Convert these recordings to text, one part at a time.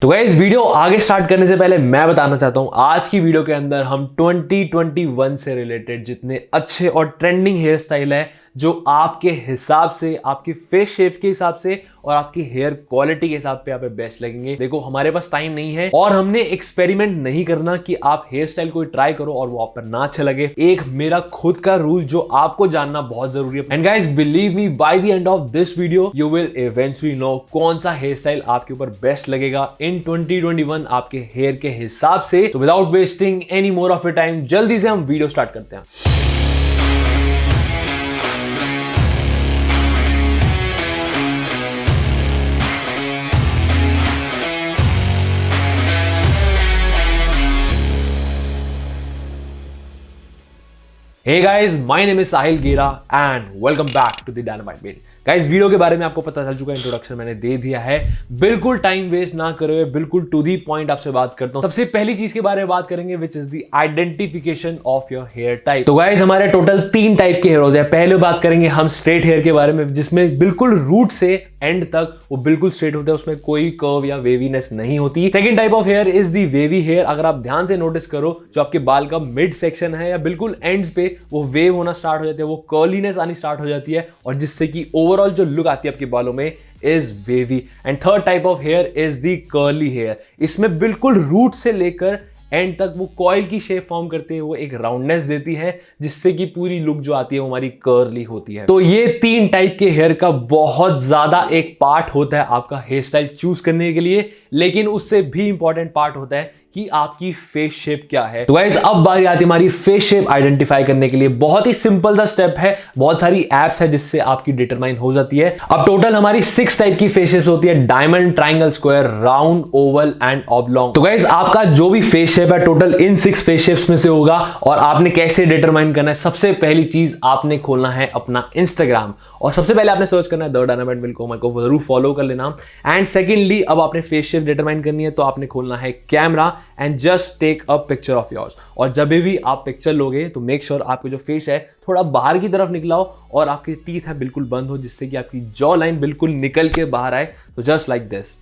तो guys video आगे start करने से पहले मैं बताना चाहता हूं आज की वीडियो के अंदर हम 2021 से रिलेटेड जितने अच्छे और ट्रेंडिंग हेयर स्टाइल है जो आपके हिसाब से, आपकी फेस शेप के हिसाब से और आपकी हेयर क्वालिटी के हिसाब पे यहाँ पे बेस्ट लगेंगे। देखो हमारे पास टाइम नहीं है और हमने एक्सपेरिमेंट नहीं करना कि आप हेयर स्टाइल कोई ट्राई करो और वो आप पर ना अच्छा लगे। एक मेरा खुद का रूल जो आपको जानना बहुत जरूरी है। And guys believe me, by the end of this video you will eventually know कौन सा हेयर स्टाइल आपके ऊपर बेस्ट लगेगा इन 2021 आपके हेयर के हिसाब से। तो without wasting any more of your time जल्दी से हम वीडियो स्टार्ट करते हैं। Hey guys, my name is Sahil Gera and welcome back to the Dynamite Baby। Guys video के बारे में आपको पता चल चुका है, इंट्रोडक्शन मैंने दे दिया है। बिल्कुल टाइम वेस्ट ना करे हुए बिल्कुल टू दी पॉइंट आपसे बात करता हूं। सबसे पहली चीज के बारे में बात करेंगे which is the identification of your hair type. तो गाइस हमारे टोटल 3 टाइप के हेयर होते हैं। पहले बात करेंगे हम स्ट्रेट हेयर के बारे में, जिसमें बिल्कुल रूट से एंड तक वो बिल्कुल स्ट्रेट होता है, उसमें कोई कर्व या वेवीनेस नहीं होती। Second type of hair is the wavy hair. अगर आप ध्यान से नोटिस करो, जो आपके बाल का मिड सेक्शन है या बिल्कुल एंड्स पे वो वेव होना स्टार्ट हो जाती है, वो कर्लीनेस आनी स्टार्ट हो जाती है और जिससे कि ओवरऑल जो लुक आती है आपके बालों में is wavy. And third type of hair is the curly hair. इसमें बिल्कुल रूट से लेकर एंड तक वो कॉइल की शेप फॉर्म करते हैं, वो एक राउंडनेस देती है जिससे कि पूरी लुक जो आती है वो हमारी कर्ली होती है। तो ये 3 टाइप के हेयर का बहुत ज्यादा एक पार्ट होता है आपका हेयर स्टाइल चूज करने के लिए, लेकिन उससे भी इंपॉर्टेंट पार्ट होता है कि आपकी फेस शेप क्या है। तो गाइस अब बारी आती है हमारी फेस शेप आइडेंटिफाई करने के लिए। बहुत ही सिंपल सा स्टेप है, बहुत सारी एप्स है जिससे आपकी डिटरमाइन हो जाती है। अब टोटल हमारी 6 टाइप की फेस शेप्स होती है, diamond, triangle, square, round, Oval and oblong. तो गाइस आपका जो भी फेस शेप है टोटल इन 6 फेस शेप्स में से होगा। और आपने कैसे डिटरमाइन करना है, सबसे पहली चीज आपने खोलना है अपना इंस्टाग्राम और सबसे पहले आपने सर्च करना है द डायनामाइट मिल्क। को जरूर फॉलो कर लेना। एंड सेकेंडली अब आपने फेस शेप डिटरमाइन करनी है तो आपने खोलना है camera and just take a picture of yours. और जब भी आप पिक्चर लोगे तो मेक श्योर आपका जो फेस है थोड़ा बाहर की तरफ निकला हो और आपके टीथ है बिल्कुल बंद हो, जिससे कि आपकी जॉ लाइन बिल्कुल निकल के बाहर आए। तो जस्ट लाइक दिस।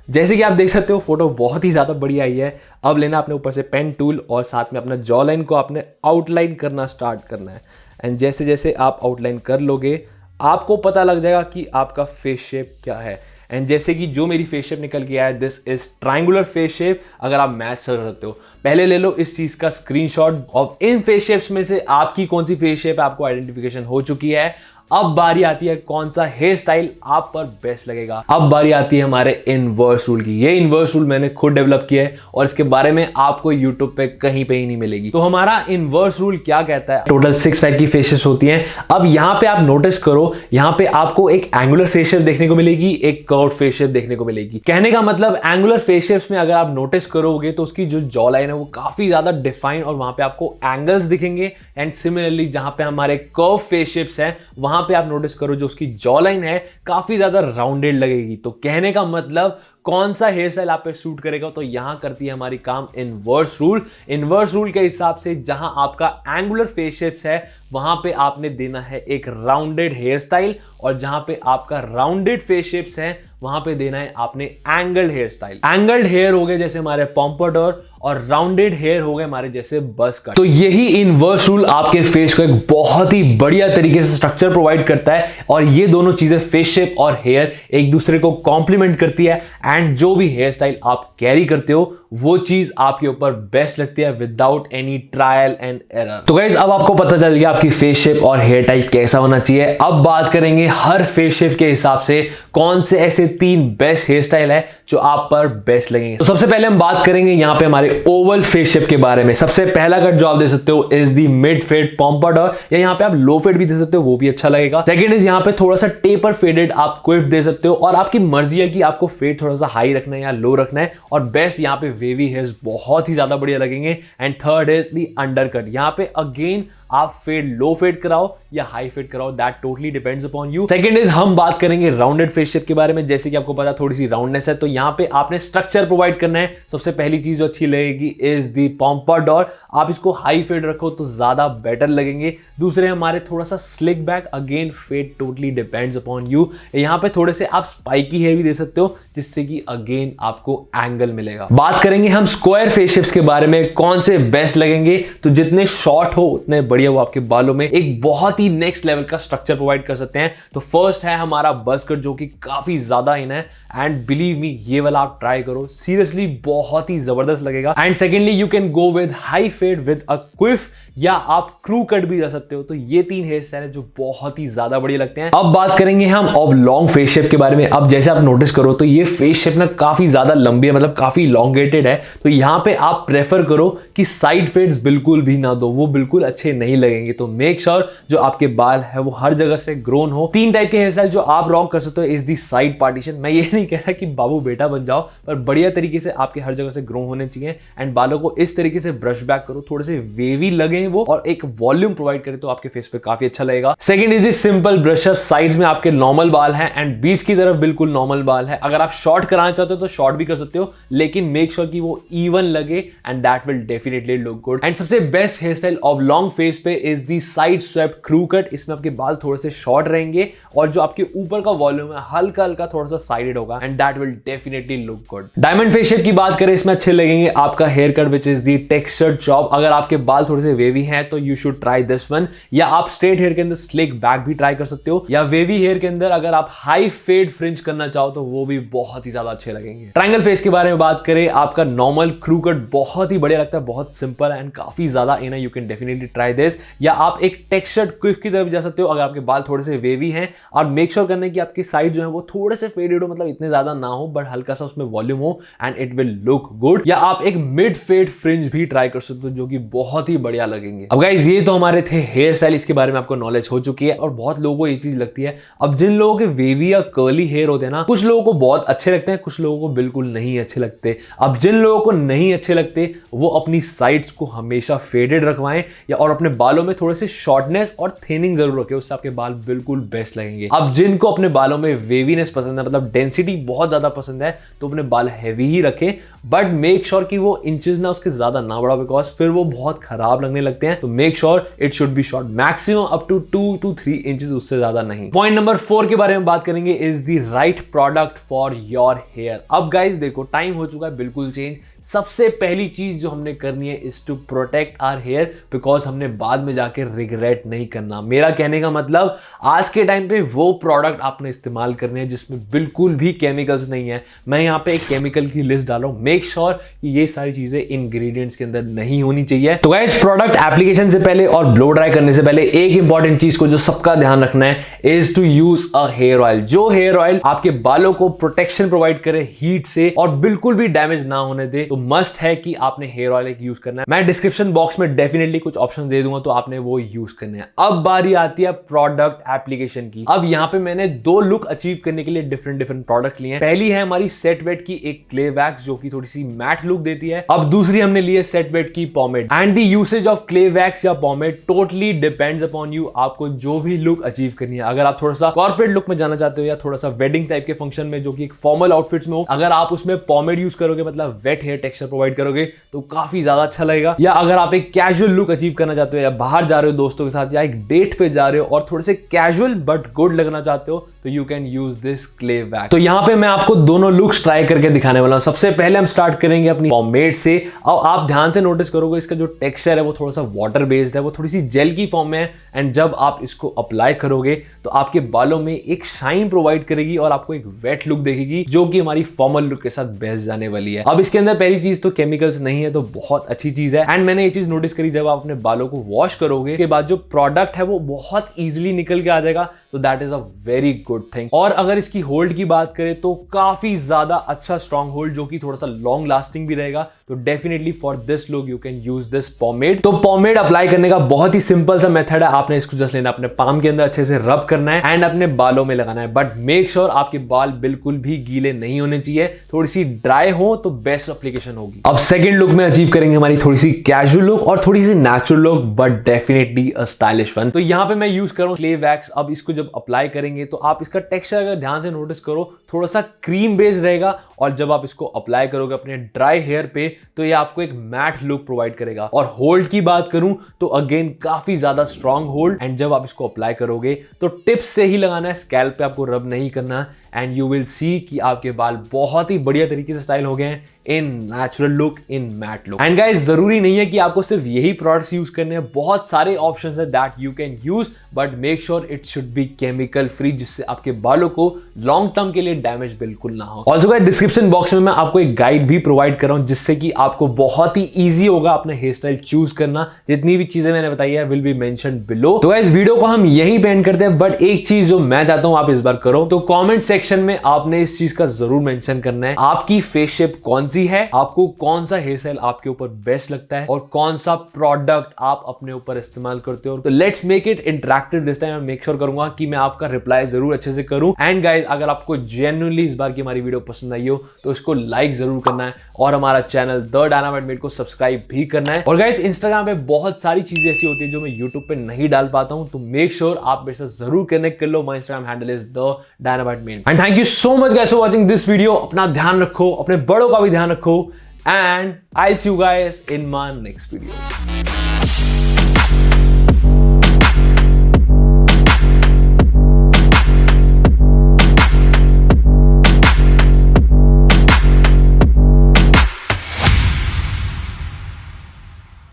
जैसे कि आप देख सकते हो फोटो बहुत ही ज्यादा बढ़िया आई है। अब लेना आपने ऊपर से पेन टूल और साथ में अपना जॉ लाइन को आपने आउटलाइन करना स्टार्ट करना है। एंड जैसे जैसे आप आउटलाइन कर लोगे आपको पता लग जाएगा कि आपका फेस शेप क्या है। एंड जैसे कि जो मेरी फेस शेप निकल के आया है, this is triangular face shape. अगर आप मैच कर सकते हो पहले ले लो इस चीज का स्क्रीनशॉट। और इन फेस शेप्स में से आपकी कौन सी फेस शेप आपको आइडेंटिफिकेशन हो चुकी है। अब बारी आती है कौन सा हेयर स्टाइल आप पर बेस्ट लगेगा। अब बारी आती है हमारे इनवर्स रूल की। ये इनवर्स रूल मैंने खुद डेवलप किया है और इसके बारे में आपको यूट्यूब पे कहीं पे ही नहीं मिलेगी। तो हमारा इनवर्स रूल क्या कहता है, टोटल 6 टाइप की फेसेस होती हैं। अब यहाँ पे आप नोटिस करो, यहाँ पे आपको एक एंगुलर फेस शेप देखने को मिलेगी, एक कर्व्ड फेस शेप देखने को मिलेगी। कहने का मतलब एंगुलर फेस शेप्स में अगर आप नोटिस करोगे तो उसकी जो जॉ लाइन है वो काफी ज्यादा डिफाइन और वहां पे आपको एंगल्स दिखेंगे। एंड सिमिलरली जहां पे हमारे कर्व फेस शेप्स हैं वहां पे आप नोटिस करो जो उसकी जॉ लाइन है काफी ज्यादा राउंडेड लगेगी। तो कहने का मतलब कौन सा हेयर स्टाइल आप पे सूट करेगा, तो यहां करती है हमारी काम इनवर्स रूल। इनवर्स रूल के हिसाब से जहां आपका एंगुलर फेस शेप्स है वहां पे आपने देना है एक राउंडेड हेयर स्टाइल और जहां पे आपका राउंडेड फेस शेप्स है वहां पे देना है आपने angled hair style. Angled hair हो गए जैसे हमारे पॉम्पाडोर और राउंडेड हेयर हो गए हमारे जैसे बस कट। तो यही इनवर्स रूल आपके फेस को एक बहुत ही बढ़िया तरीके से स्ट्रक्चर प्रोवाइड करता है और ये दोनों चीजें फेस शेप और हेयर एक दूसरे को कॉम्प्लीमेंट करती है। एंड जो भी हेयर स्टाइल आप कैरी करते हो वो चीज आपके ऊपर बेस्ट लगती है without any trial and error. तो गाइस अब आपको पता चल गया आपकी फेस शेप और हेयर टाइप कैसा होना चाहिए। अब बात करेंगे हर फेस शेप के हिसाब से कौन से ऐसे 3 बेस्ट हेयर स्टाइल है जो आप पर बेस्ट लगेंगे। तो सबसे पहले हम बात करेंगे यहाँ पे हमारे ओवल फेस शेप के बारे में। सबसे पहला कट जो आप दे सकते हो इज दी मिड फेड पॉम्पाडोर, या यहाँ पे आप लो फेड भी दे सकते हो, वो भी अच्छा लगेगा। सेकंड इज यहाँ पे थोड़ा सा टेपर फेडेड आप क्विफ दे सकते हो और आपकी मर्जी है कि आपको फेड थोड़ा सा हाई रखना है या लो रखना है। और बेस्ट यहाँ पे वेवी हेयर्स बहुत ही ज्यादा बढ़िया लगेंगे। And third is the undercut. यहाँ पे अगेन आप फेड लो फेड कराओ या हाई फेड कराओ, that totally depends upon you. Second is हम बात करेंगे राउंडेड फेस शेप के बारे में। जैसे कि आपको पता थोड़ी सी राउंडनेस है तो यहाँ पे आपने स्ट्रक्चर प्रोवाइड करना है। सबसे पहली चीज जो अच्छी लगेगी इज दी पॉम्पाडोर। आप इसको हाई फेड रखो तो ज्यादा बेटर लगेंगे। दूसरे हमारे थोड़ा सा slick back, again fade totally depends upon you. यहाँ पे थोड़े से आप स्पाइकी हेयर भी दे सकते हो जिससे कि अगेन आपको एंगल मिलेगा। बात करेंगे हम स्क्वायर फेस शेप्स के बारे में, कौन से बेस्ट लगेंगे। तो जितने शॉर्ट हो उतने बढ़िया वो आपके बालों में एक बहुत ही नेक्स्ट लेवल का स्ट्रक्चर प्रोवाइड कर सकते हैं। तो फर्स्ट है हमारा बज़ कट, जो कि काफी ज्यादा इन है एंड बिलीव मी ये वाला आप ट्राई करो, सीरियसली बहुत ही जबरदस्त लगेगा। And secondly you can go with high fade with a quiff, या आप क्रू कट भी जा सकते हो। तो ये 3 हेयर स्टाइल है जो बहुत ही ज्यादा बढ़िया लगते हैं। अब बात करेंगे हम ऑबलॉन्ग फेस शेप के बारे में। अब जैसे आप नोटिस करो तो ये फेस शेप ना काफी ज्यादा लंबी है, मतलब काफी लॉन्गेटेड है। तो यहां पे आप प्रेफर करो कि साइड फेड्स बिल्कुल भी ना दो, वो बिल्कुल अच्छे नहीं लगेंगे। तो मेक श्योर जो आपके बाल है वो हर जगह से ग्रोन हो। 3 टाइप के हेयर स्टाइल जो आप रॉक कर सकते हो इज दी साइड पार्टीशन। मैं ये नहीं कह रहा कि बाबू बेटा बन जाओ, पर बढ़िया तरीके से आपके हर जगह से ग्रो होने चाहिए। एंड बालों को इस तरीके से ब्रश बैक करो, थोड़े से वेवी लगे वो और एक वॉल्यूम प्रोवाइड करे तो आपके फेस पे काफी अच्छा लगेगा। Second is this simple brush up. Sides में आपके नॉर्मल बाल हैं एंड बीच की तरफ बिल्कुल नॉर्मल बाल है। अगर आप शॉर्ट कराना चाहते हो तो शॉर्ट भी कर सकते हो, लेकिन मेक श्योर कि वो इवन लगे and that will definitely look good. And सबसे best hair style of long face पे is the side swept crew cut. इसमें आपके बाल थोड़े से शॉर्ट रहेंगे और जो आपके ऊपर का वॉल्यूम है हल्का हल्का थोड़ा सा साइडेड होगा and that will definitely look good. Diamond face shape की बात करें, इसमें अच्छे लगेंगे आपका hair cut which is the textured chop. अगर आपके बाल थोड़े से वेवी हैं तो you should try this one, या आप स्ट्रेट हेयर के अंदर स्लिक बैक भी ट्राई कर सकते हो, या वेवी हेयर के अंदर अगर आप हाई फेड फ्रिंज करना चाहो तो वो भी बहुत ही ज्यादा अच्छे लगेंगे। ट्रायंगल फेस के बारे में बात करें, आपका नॉर्मल क्रू कट बहुत ही बढ़िया लगता है, बहुत सिंपल एंड काफी ज्यादा इन है। You can definitely try this, या आप एक टेक्सचर्ड क्विफ की तरफ जा सकते हो अगर आपके बाल थोड़े से वेवी हैं। और मेक श्योर करना कि आपकी साइड जो है वो थोड़े से फेडेड हो, मतलब इतने ज्यादा ना हो बट हल्का सा उसमें वॉल्यूम हो and it will look good. या आप एक मिड फेड फ्रिंज भी ट्राई कर सकते हो जो कि बहुत ही बढ़िया लगेंगे। अब गाइस ये तो हमारे थे हेयर स्टाइल, इसके बारे में आपको नॉलेज हो चुकी है और बहुत लोगों को ये चीज लगती है। अब जिन लोगों के वेवी या कर्ली हेयर होते हैं ना, कुछ लोगों को बहुत अच्छे लगते हैं, कुछ लोगों को बिल्कुल नहीं अच्छे लगते। अब जिन लोगों को नहीं अच्छे लगते वो अपनी साइड्स को हमेशा फेडेड रखवाएं, या और अपने बालों में थोड़े से शॉर्टनेस और थिनिंग जरूर रखें, उससे आपके बाल बिल्कुल बेस्ट लगेंगे। अब जिनको अपने बालों में वेवीनेस पसंद है, मतलब डेंसिटी बहुत ज्यादा पसंद है, तो अपने बाल हैवी ही रखें, बट मेक श्योर कि वो इंचेस ना उसके ज्यादा ना बढ़ाओ, बिकॉज फिर वो बहुत खराब लगने लगते हैं। तो make sure it should be short, maximum up to 2 to 3 inches, उससे ज्यादा नहीं। पॉइंट नंबर 4 के बारे में बात करेंगे, is the right product for your hair. अब गाइस देखो टाइम हो चुका है बिल्कुल चेंज। सबसे पहली चीज जो हमने करनी है is to protect our hair, because हमने बाद में जाके रिग्रेट नहीं करना। मेरा कहने का मतलब आज के टाइम पे वो प्रोडक्ट आपने इस्तेमाल करने हैं जिसमें बिल्कुल भी केमिकल्स नहीं है। मैं यहाँ पे एक केमिकल की लिस्ट डाल रहा हूं, मेक श्योर कि ये सारी चीजें इंग्रेडिएंट्स के अंदर नहीं होनी चाहिए। तो गाइस प्रोडक्ट एप्लीकेशन से पहले और ब्लो ड्राई करने से पहले एक इंपॉर्टेंट चीज को जो सबका ध्यान रखना है is to use a hair oil. जो हेयर ऑयल आपके बालों को प्रोटेक्शन प्रोवाइड करे हीट से और बिल्कुल भी डैमेज ना होने दे, तो मस्ट है कि आपने हेयर ऑयल एक यूज करना है। मैं डिस्क्रिप्शन बॉक्स में डेफिनेटली कुछ ऑप्शन दे दूंगा, तो आपने वो यूज करने हैं। अब बारी आती है प्रोडक्ट एप्लीकेशन की। अब यहाँ पे मैंने 2 लुक अचीव करने के लिए डिफरेंट प्रोडक्ट लिए हैं। पहली है हमारी सेट वेट की एक क्ले वैक्स जो कि थोड़ी सी मैट लुक देती है। अब दूसरी हमने ली है सेट वेट की pomade. And the usage of clay wax या pomade totally depends upon you, आपको जो भी लुक अचीव करनी है। अगर आप थोड़ा सा कॉर्पोरेट लुक में जाना चाहते हो या थोड़ा सा वेडिंग टाइप के फंक्शन में जो कि एक फॉर्मल आउटफिट्स में हो, अगर आप उसमें पॉमेड यूज करोगे, मतलब वेट हेयर टेक्सचर प्रोवाइड करोगे, तो काफी ज्यादा अच्छा लगेगा। या अगर आप एक कैजुअल लुक अचीव करना चाहते हो, या बाहर जा रहे हो दोस्तों के साथ, या एक डेट पे जा रहे हो और थोड़े से कैजुअल बट गुड लगना चाहते हो, तो you can use this clay wax. तो यहां पे मैं आपको दोनों लुक्स ट्राई करके दिखाने वाला हूं। सबसे पहले हम स्टार्ट करेंगे अपनी पॉमेड से। और आप ध्यान से नोटिस करोगे इसका जो टेक्सचर है वो थोड़ा सा वाटर बेस्ड है, वो थोड़ी सी जेल की फॉर्म में है। एंड जब आप इसको अप्लाई करोगे तो आपके बालों में एक शाइन प्रोवाइड करेगी और आपको एक वेट लुक देगी, जो कि हमारी फॉर्मल लुक के साथ बेस्ट जाने वाली है। अब इसके अंदर पहली चीज तो केमिकल्स नहीं है, तो बहुत अच्छी चीज है। एंड मैंने ये चीज नोटिस करी, जब आप अपने बालों को वॉश करोगे के बाद जो प्रोडक्ट है वो बहुत ईजिली निकल के आ जाएगा, तो that is a very good thing. और अगर इसकी होल्ड की बात करें तो काफी ज्यादा अच्छा स्ट्रॉन्ग होल्ड, जो कि थोड़ा सा लॉन्ग लास्टिंग भी रहेगा। तो definitely for this look you can use this pomade. तो पॉमेड अप्लाई करने का बहुत ही सिंपल सा मेथड है। आपने इसको जस्ट लेना, अपने पाम के अंदर अच्छे से रब करना है एंड अपने बालों में लगाना है। बट मेक श्योर आपके बाल बिल्कुल भी गीले नहीं होने चाहिए, थोड़ी सी ड्राई हो तो बेस्ट एप्लीकेशन होगी। अब सेकंड लुक में अचीव करेंगे हमारी थोड़ी सी कैजुअल लुक और थोड़ी सी natural look, but definitely a stylish one. तो यहां पे मैं यूज कर रहा हूं क्ले वैक्स। अब इसको जब अप्लाई करेंगे तो आप इसका टेक्सचर अगर ध्यान से नोटिस करो, थोड़ा सा क्रीम बेस्ड रहेगा। और जब आप इसको अप्लाई करोगे अपने ड्राई हेयर पे, तो ये आपको एक मैट लुक प्रोवाइड करेगा। और होल्ड की बात करूं तो अगेन काफी ज्यादा स्ट्रॉन्ग होल्ड। एंड जब आप इसको अप्लाई करोगे तो टिप्स से ही लगाना है, स्कैल्प पे आपको रब नहीं करना है। एंड यू विल सी कि आपके बाल बहुत ही बढ़िया तरीके से स्टाइल हो गए हैं in natural look, in mat look. And guys, जरूरी नहीं है कि आपको सिर्फ यही प्रोडक्ट्स यूज करने हैं, बहुत सारे ऑप्शंस है that you can use, but make sure it should B chemical free, जिससे आपके बालों को लॉन्ग टर्म के लिए डैमेज बिल्कुल ना हो। ऑल्सो गाइस, डिस्क्रिप्शन बॉक्स में मैं आपको एक गाइड भी प्रोवाइड कर रहा हूं, जिससे कि आपको बहुत ही ईजी होगा अपना हेयर स्टाइल चूज करना। जितनी भी चीजें मैंने बताई है विल बी मेंशन्ड बिलो। तो गाइस, वीडियो को हम यहीं पे एंड करते हैं, बट एक चीज जो मैं चाहता हूं आप इस बार करो, तो कॉमेंट सेक्शन में आपने इस चीज का जरूर मेंशन करना है, आपकी फेस शेप कौन सी है, आपको कौन सा हेयर स्टाइल आपके ऊपर बेस्ट लगता है, और कौन सा प्रोडक्ट आप अपने ऊपर इस्तेमाल करते हो। तो let's make it interactive this time. मैं मेक श्योर करूंगा कि मैं आपका रिप्लाई जरूर अच्छे से करूं। एंड गाइस, अगर आपको जेन्युइनली इस बार की हमारी वीडियो पसंद आई हो तो इसको लाइक जरूर करना है, और हमारा चैनल द डायनामाइट मेड को सब्सक्राइब भी करना है। और गाइस, इंस्टाग्राम पे बहुत सारी चीजें ऐसी होती है जो मैं यूट्यूब पे नहीं डाल पाता हूं, तो मेक श्योर आप मेरे साथ जरूर कनेक्ट कर लो। My Instagram handle is the dynamite made. And thank you so much guys for watching this video. अपना ध्यान रखो, अपने बड़ों का भी ध्यान रखो, and I'll see you guys in my next video.